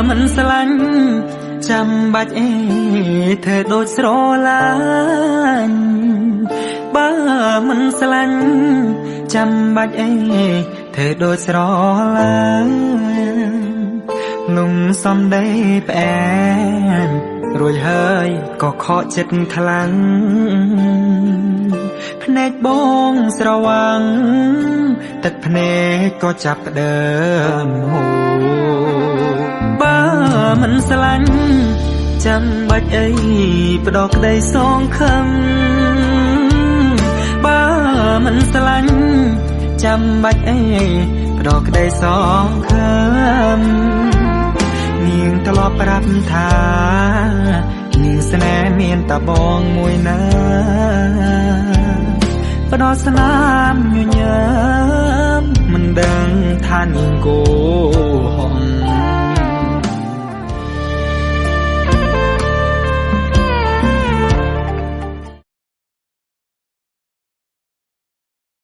មិនស្រឡាញ់ចាំបាច់អីធ្វើដូចស្រឡាញ់បើមិនស្រឡាញ់ចាំបាច់អីធ្វើដូចស្រឡាញ់នំសំដីផ្អែមរួចហើយក៏ខកចិត្តខ្លាំងភ្នែកបងស្រវាំងទឹកភ្នែកក៏ចាប់ផ្ដើមហូរបើមិនស្រឡាញ់ចាំបាច់អីផ្ដោក្ដីសងខឹមបើមិនស្រឡាញ់ចាំបាច់អីផ្ដោក្ដីសងខឹមនាងធ្លាប់ប្រាប់ថានាងស្នេហ៍មានតែបងមួយណាផ្ដោស្នាមញញឹមមិនដឹងថានាងគោហង